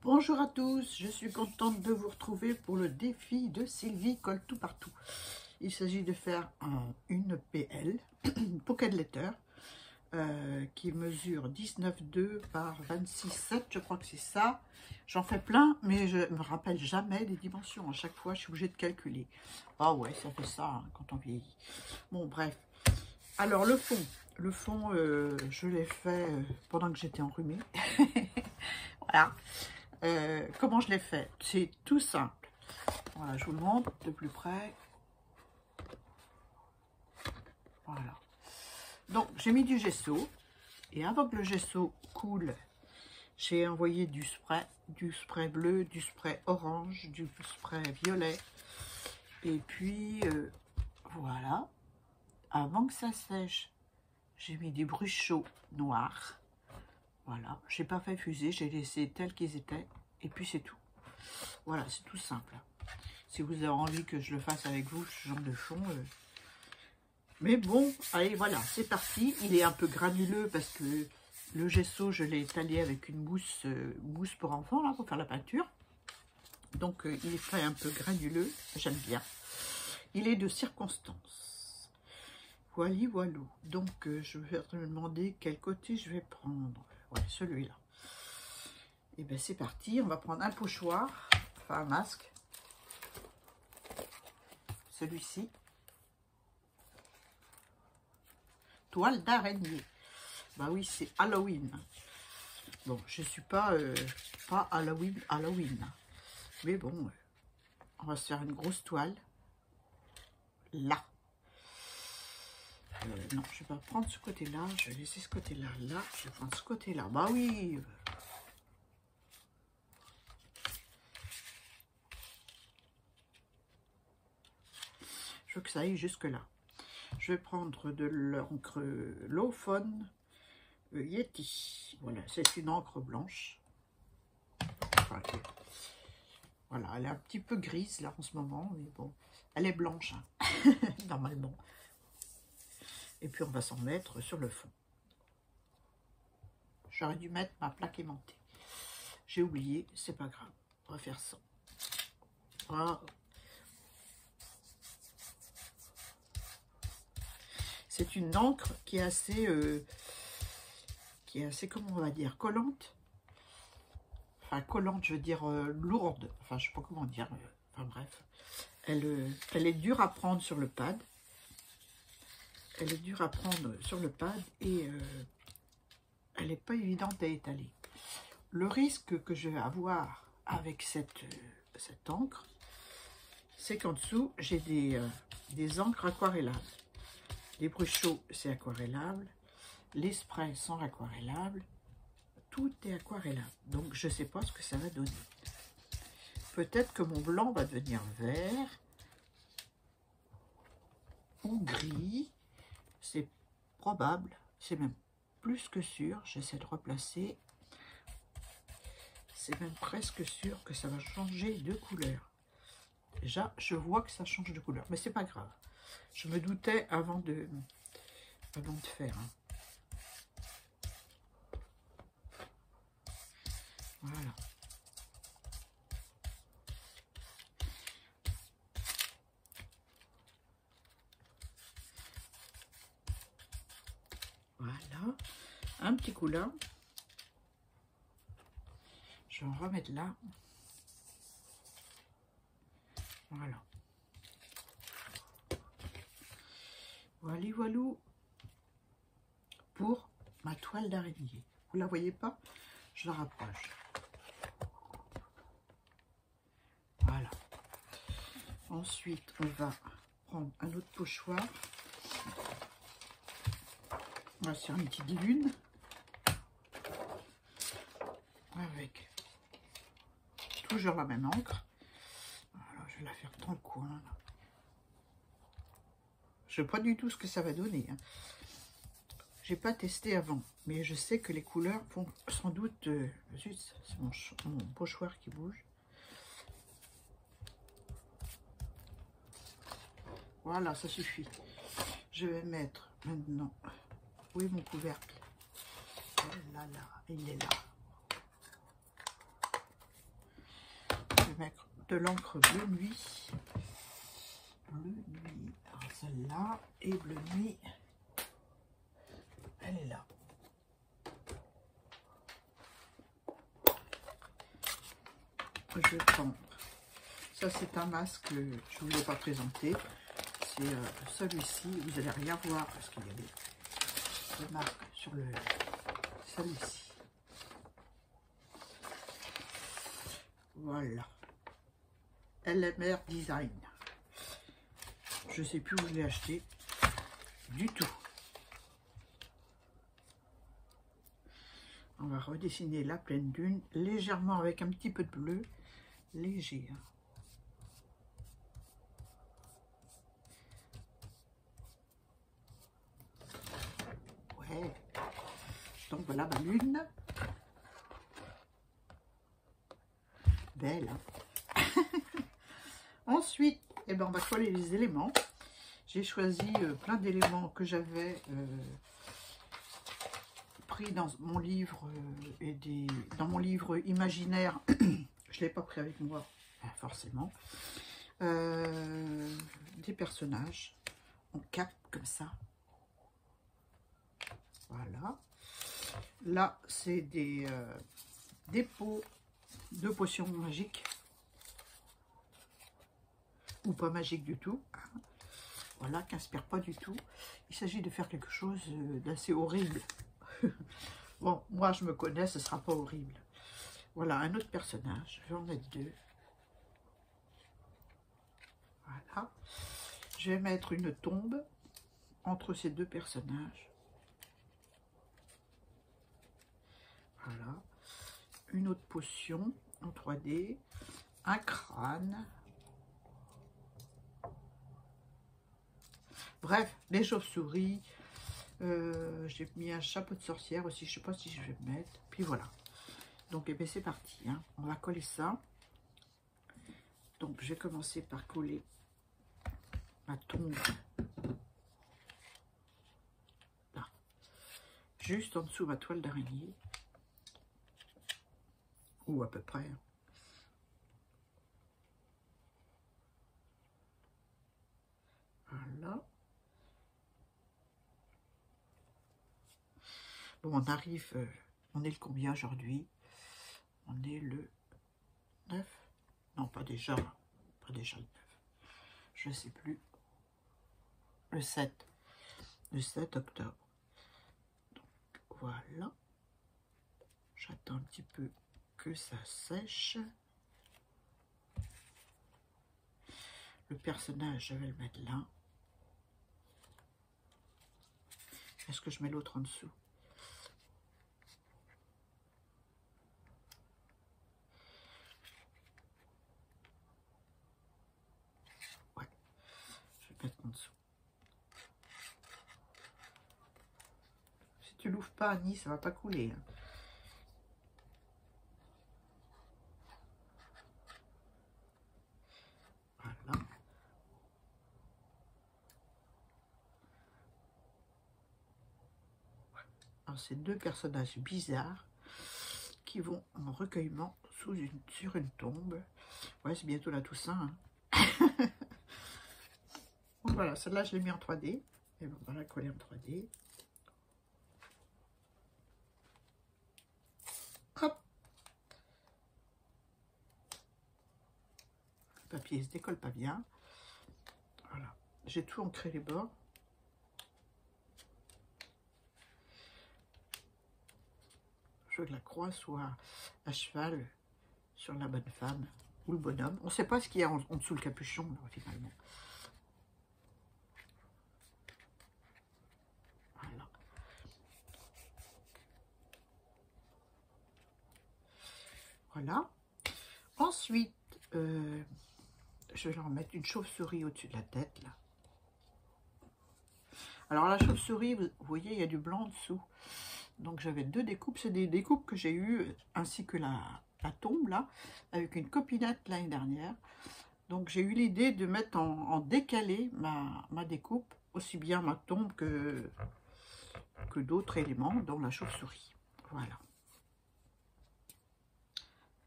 Bonjour à tous, je suis contente de vous retrouver pour le défi de Sylvie Colle Tout Partout. Il s'agit de faire une PL, Pocket Letter, qui mesure 19,2 par 26,7, je crois que c'est ça. J'en fais plein, mais je me rappelle jamais les dimensions. À chaque fois, je suis obligée de calculer. Ah ouais, ça fait ça hein, quand on vieillit. Bon, bref. Alors, le fond, je l'ai fait pendant que j'étais enrhumée. Voilà. Comment je l'ai fait? C'est tout simple. Voilà, je vous le montre de plus près. Voilà. Donc, j'ai mis du gesso. Et avant que le gesso coule, j'ai envoyé du spray bleu, du spray orange, du spray violet. Et puis, voilà. Avant que ça sèche, j'ai mis des bruchaux noirs. Voilà. Je n'ai pas fait fuser, j'ai laissé tels qu'ils étaient. Et puis, c'est tout. Voilà, c'est tout simple. Si vous avez envie que je le fasse avec vous, ce genre de fond. Mais bon, allez, voilà, c'est parti. Il est un peu granuleux parce que le gesso, je l'ai étalé avec une mousse pour enfants, là, pour faire la peinture. Donc, il est fait un peu granuleux. J'aime bien. Il est de circonstance. Voilà, voilà. Donc, je vais me demander quel côté je vais prendre. Ouais, celui-là. Et bien, c'est parti. On va prendre un pochoir, enfin un masque. Celui-ci. Toile d'araignée. Bah oui, c'est Halloween. Bon, je suis pas Halloween. Mais bon, on va se faire une grosse toile. Là. Non, je vais pas prendre ce côté-là. Je vais laisser ce côté-là. Là, je vais prendre ce côté-là. Bah oui. Je veux que ça aille jusque-là. Je vais prendre de l'encre Lawfon Yeti. Voilà, c'est une encre blanche. Voilà, elle est un petit peu grise là en ce moment, mais bon, elle est blanche, hein, normalement. Et puis on va s'en mettre sur le fond. J'aurais dû mettre ma plaque aimantée. J'ai oublié, c'est pas grave. On va faire ça. Voilà. C'est une encre qui est assez, comment on va dire, collante. Enfin, collante, je veux dire lourde. Enfin, je sais pas comment dire. Enfin, bref. Elle est dure à prendre sur le pad. Elle est dure à prendre sur le pad et elle n'est pas évidente à étaler. Le risque que je vais avoir avec cette encre, c'est qu'en dessous, j'ai des encres aquarellables. Les bruchaux, c'est aquarellable. Les sprays sont aquarellables. Tout est aquarellable. Donc, je ne sais pas ce que ça va donner. Peut-être que mon blanc va devenir vert ou gris. C'est probable. C'est même plus que sûr. J'essaie de replacer. C'est même presque sûr que ça va changer de couleur. Déjà, je vois que ça change de couleur. Mais c'est pas grave. Je me doutais avant de faire. Hein. Voilà. Voilà. Un petit coup là. Je vais en remettre là. Voilà. Voilà, voilà. Pour ma toile d'araignée. Vous la voyez pas? Je la rapproche. Voilà. Ensuite, on va prendre un autre pochoir. On va faire une petite lune. Avec toujours la même encre. Alors, je vais la faire dans le coin. Là. Je ne sais pas du tout ce que ça va donner. Hein. J'ai pas testé avant, mais je sais que les couleurs font sans doute... zut, c'est mon pochoir qui bouge. Voilà, ça suffit. Je vais mettre maintenant... Où est mon couvercle? Oh là là, il est là. de l'encre Bleu Nuit. Bleu Nuit. Alors celle-là et Bleu Nuit. Elle est là. Je vais prendre. Ça, c'est un masque que je ne voulais pas présenter. C'est celui-ci. Vous n'allez rien voir parce qu'il y a des marques sur le celui-ci. Voilà. LMR Design. Je ne sais plus où je l'ai acheté. Du tout. On va redessiner la pleine lune légèrement avec un petit peu de bleu. Léger. Hein. Ouais. Donc voilà ma lune. Belle. Hein. Ensuite, eh ben, on va coller les éléments. J'ai choisi plein d'éléments que j'avais pris dans mon livre dans mon livre imaginaire. Je ne l'ai pas pris avec moi, forcément. Des personnages en cap comme ça. Voilà. Là, c'est des pots de potions magiques. Ou pas magiques du tout. Voilà, qui n'inspire pas du tout. Il s'agit de faire quelque chose d'assez horrible. Bon, moi je me connais, ce ne sera pas horrible. Voilà, un autre personnage. Je vais en mettre deux. Voilà. Je vais mettre une tombe entre ces deux personnages. Voilà. Une autre potion en 3D. Un crâne. Bref, les chauves-souris. J'ai mis un chapeau de sorcière aussi. Je ne sais pas si je vais le mettre. Puis voilà. Donc, eh bien, c'est parti. Hein. On va coller ça. Donc, je vais commencer par coller ma tombe. Là. Juste en dessous ma toile d'araignée. Ou à peu près. Voilà. Bon, on arrive, on est le combien aujourd'hui? On est le 9? Non, pas déjà le 9. Je ne sais plus. Le 7. Le 7 octobre. Donc, voilà. J'attends un petit peu que ça sèche. Le personnage, je vais le mettre là. Est-ce que je mets l'autre en dessous? Ouais, je vais mettre en dessous. Si tu l'ouvres pas, Annie, ça va pas couler. Hein. Voilà. Alors, c'est deux personnages bizarres qui vont en recueillement sur une tombe. Ouais, c'est bientôt la Toussaint. Hein. Donc voilà, celle-là, je l'ai mis en 3D. Et bon, on va la coller en 3D. Hop. Le papier ne se décolle pas bien. Voilà. J'ai tout ancré les bords. Je veux que la croix soit à cheval sur la bonne femme ou le bonhomme. On ne sait pas ce qu'il y a en dessous le capuchon, là, finalement. Voilà. Voilà. Ensuite, je vais leur mettre une chauve-souris au-dessus de la tête, là. Alors, la chauve-souris, vous voyez, il y a du blanc en dessous. Donc, j'avais deux découpes. C'est des découpes que j'ai eues, ainsi que la tombe, là, avec une copinette l'année dernière. Donc, j'ai eu l'idée de mettre en décalé ma découpe, aussi bien ma tombe que d'autres éléments, dont la chauve-souris. Voilà.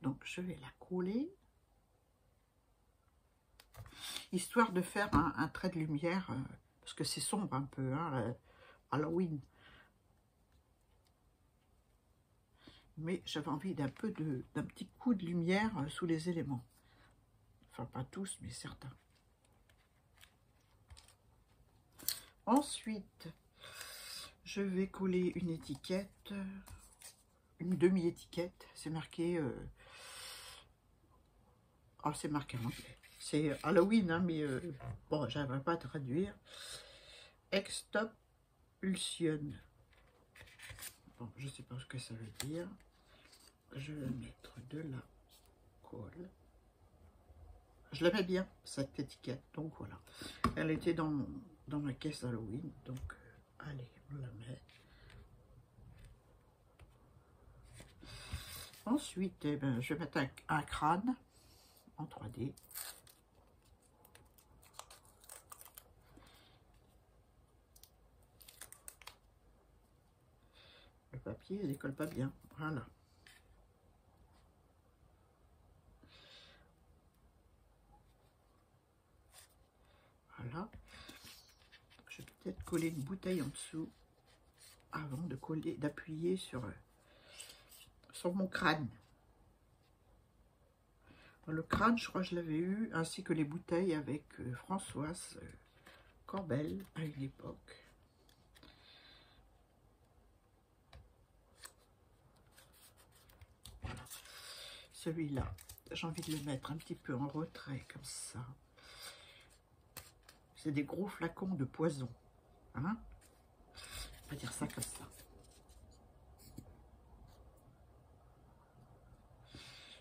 Donc, je vais la coller. histoire de faire un trait de lumière, parce que c'est sombre un peu, hein, Halloween. Mais j'avais envie d'un petit coup de lumière sous les éléments. Enfin, pas tous, mais certains. Ensuite, je vais coller une étiquette, une demi-étiquette. C'est marqué... oh, c'est marqué en anglais. C'est Halloween, hein, mais bon, j'arriverai pas à traduire. Expulsion. Bon, je sais pas ce que ça veut dire. Je vais mettre de la colle. Je l'aimais bien, cette étiquette, donc voilà. Elle était dans ma caisse Halloween, donc allez, on la met. Ensuite, eh ben, je vais mettre un crâne en 3D. Le papier, il ne décolle pas bien, voilà. Voilà. Je vais peut-être coller une bouteille en dessous avant de coller, d'appuyer sur mon crâne. Le crâne, je crois que je l'avais eu, ainsi que les bouteilles avec Françoise Corbel à une époque. Voilà. Celui-là, j'ai envie de le mettre un petit peu en retrait, comme ça. C'est des gros flacons de poison. Hein? On va dire ça comme ça.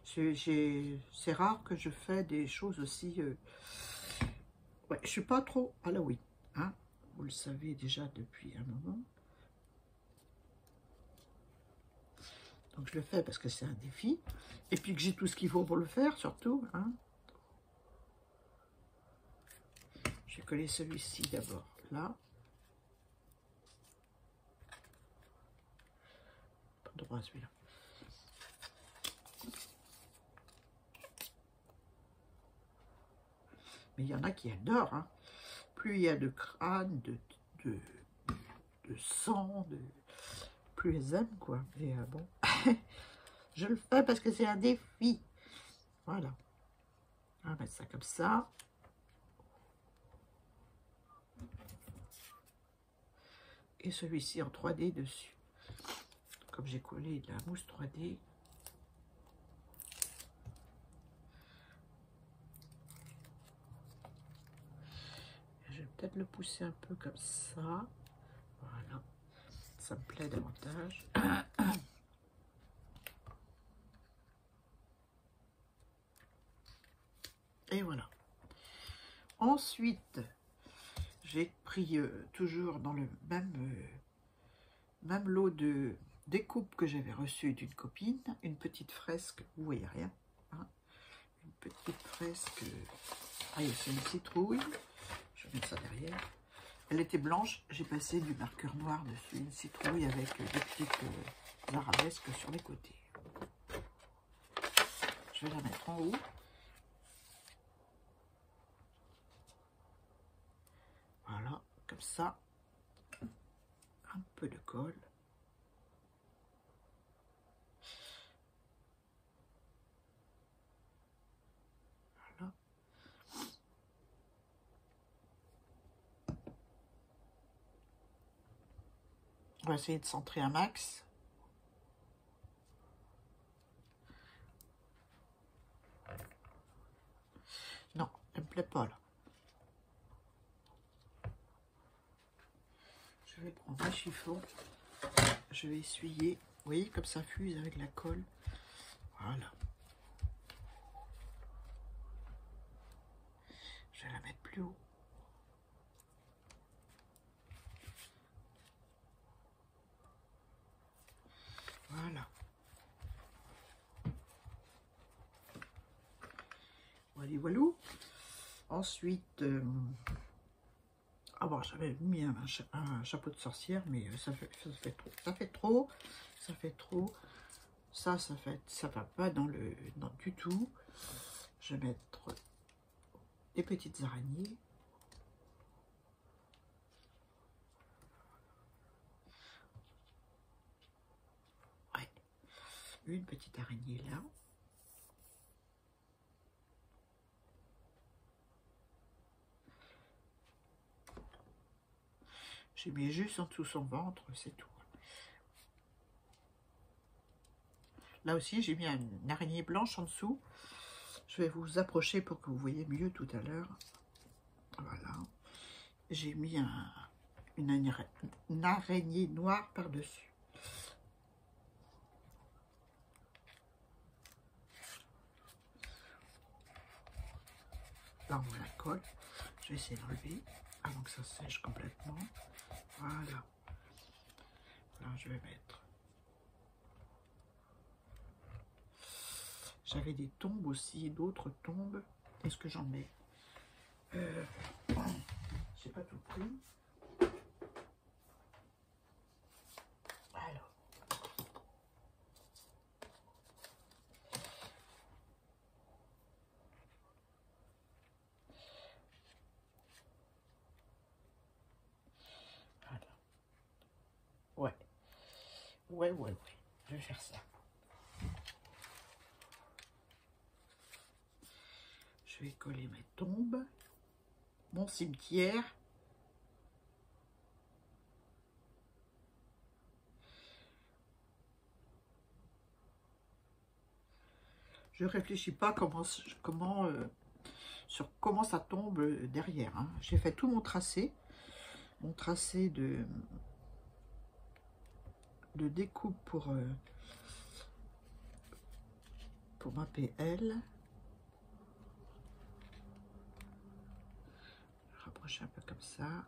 C'est rare que je fais des choses aussi... Ouais, je suis pas trop Halloween. Hein? Vous le savez déjà depuis un moment. Donc je le fais parce que c'est un défi. Et puis que j'ai tout ce qu'il faut pour le faire, surtout. Hein? Je vais coller celui-ci d'abord là. Pas droit celui-là. Mais il y en a qui adorent. Hein. Plus il y a de crâne, de sang, plus ils aiment, quoi. Et bon, je le fais parce que c'est un défi. Voilà. On va mettre ça comme ça. Et celui-ci en 3D dessus. Comme j'ai collé de la mousse 3D. Je vais peut-être le pousser un peu comme ça. Voilà. Ça me plaît davantage. Et voilà. Ensuite, j'ai pris toujours dans le même lot de découpe que j'avais reçu d'une copine, une petite fresque, vous voyez rien, hein, une petite fresque, ah c'est une citrouille, je vais mettre ça derrière, elle était blanche, j'ai passé du marqueur noir dessus, une citrouille avec des petites arabesques sur les côtés. Je vais la mettre en haut. Voilà, comme ça, un peu de colle. Voilà. On va essayer de centrer un max. Non, elle me plaît pas là. Je vais prendre un chiffon. Je vais essuyer. Vous voyez comme ça fuse avec la colle. Voilà. Je vais la mettre plus haut. Voilà. Voilà, voilà. Ensuite, ah bon, j'avais mis un chapeau de sorcière, mais ça fait trop. Ça fait trop. Ça fait trop. Ça va pas du tout. Je vais mettre des petites araignées. Ouais, une petite araignée là. J'ai mis juste en dessous son ventre, c'est tout. Là aussi, j'ai mis une araignée blanche en dessous. Je vais vous approcher pour que vous voyez mieux tout à l'heure. Voilà. J'ai mis une araignée noire par-dessus. Là, on la colle. Je vais essayer d'enlever avant que ça sèche complètement. Voilà. Là, je vais mettre. J'avais des tombes aussi, d'autres tombes. Est-ce que j'en ai? J'ai pas tout pris. Alors. Voilà. Ouais. Je vais faire ça. Je vais coller mes tombes. Mon cimetière. Je réfléchis pas sur comment ça tombe derrière. Hein. J'ai fait tout mon tracé de découpe pour ma PL. Rapprocher un peu comme ça.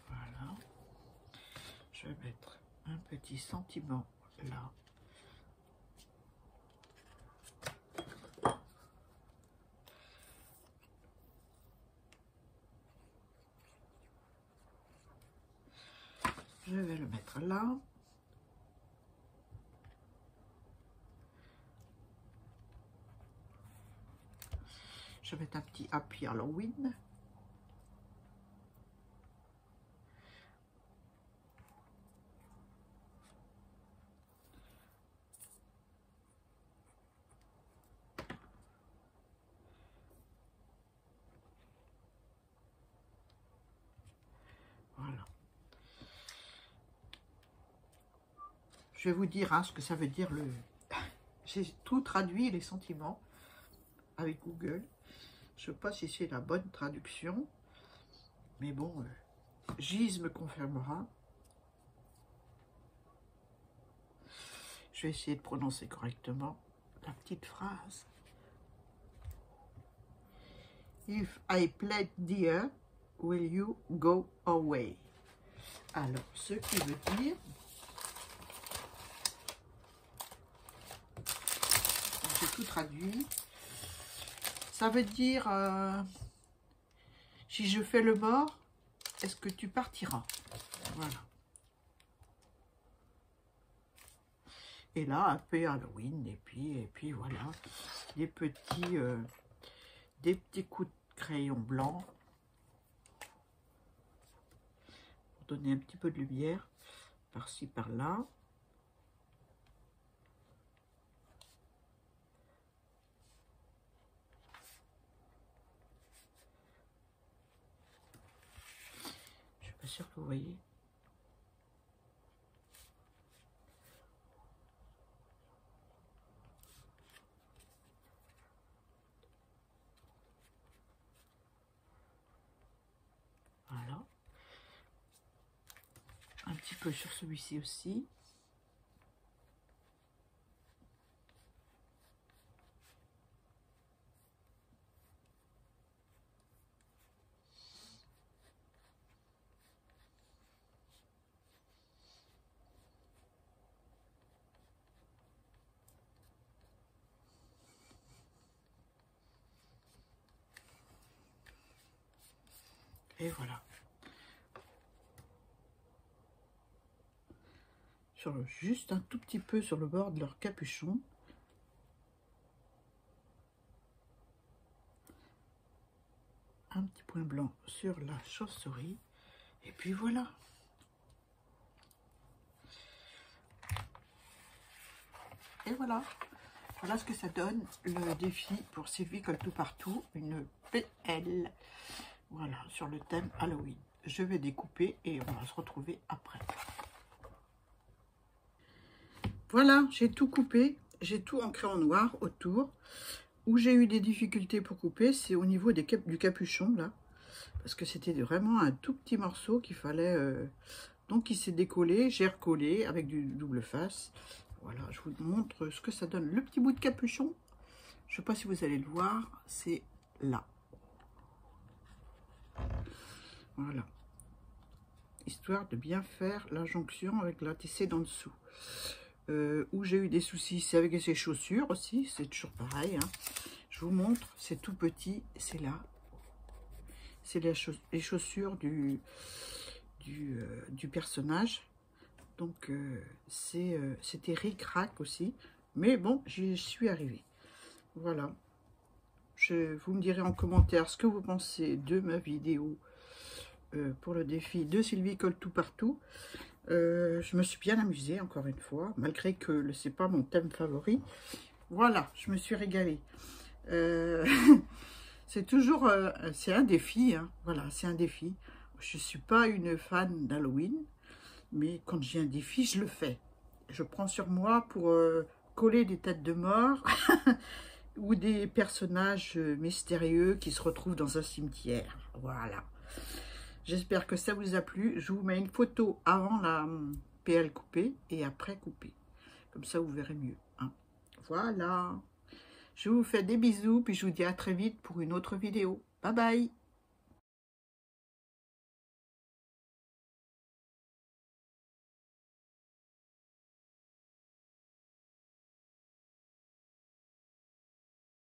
Voilà. Je vais mettre un petit sentiment là. Je vais le mettre là. Je vais mettre un petit Happy Halloween. Voilà. Je vais vous dire hein, ce que ça veut dire le... J'ai tout traduit les sentiments avec Google. Je ne sais pas si c'est la bonne traduction. Mais bon, Gise me confirmera. Je vais essayer de prononcer correctement la petite phrase. If I play dear, will you go away? Alors, ce qui veut dire... J'ai tout traduit. Ça veut dire... si je fais le mort, est-ce que tu partiras? Voilà. Et là, un peu Halloween, et puis voilà, des petits coups de crayon blanc pour donner un petit peu de lumière par-ci, par-là. Je suis pas sûre que vous voyez. Voilà. Un petit peu sur celui-ci aussi. Et voilà. juste un tout petit peu sur le bord de leur capuchon. Un petit point blanc sur la chauve-souris. Et puis voilà. Et voilà. Voilà ce que ça donne, le défi pour Sylvie Colle Tout Partout, une PL. Voilà, sur le thème Halloween. Je vais découper et on va se retrouver après. Voilà, j'ai tout coupé. J'ai tout ancré en noir autour. Où j'ai eu des difficultés pour couper, c'est au niveau du capuchon, là. Parce que c'était vraiment un tout petit morceau qu'il fallait... Donc, il s'est décollé. J'ai recollé avec du double face. Voilà, je vous montre ce que ça donne. Le petit bout de capuchon, je ne sais pas si vous allez le voir, c'est là. Voilà. Histoire de bien faire la jonction avec la tissée d'en dessous. Où j'ai eu des soucis, c'est avec ces chaussures aussi, c'est toujours pareil. Hein. Je vous montre, c'est tout petit, c'est là. C'est les chaussures du personnage. Donc, c'était ric-rac aussi. Mais bon, j'y suis arrivée. Voilà. Vous me direz en commentaire ce que vous pensez de ma vidéo pour le défi de Sylvie Colle Tout Partout. Je me suis bien amusée, encore une fois, malgré que c'est pas mon thème favori. Voilà, je me suis régalée. C'est toujours... c'est un défi, hein. Voilà, c'est un défi. Je ne suis pas une fan d'Halloween. Mais quand j'ai un défi, je le fais. Je prends sur moi pour coller des têtes de mort ou des personnages mystérieux qui se retrouvent dans un cimetière. Voilà. J'espère que ça vous a plu. Je vous mets une photo avant la PL coupée et après coupée. Comme ça, vous verrez mieux. Hein. Voilà. Je vous fais des bisous, puis je vous dis à très vite pour une autre vidéo. Bye bye.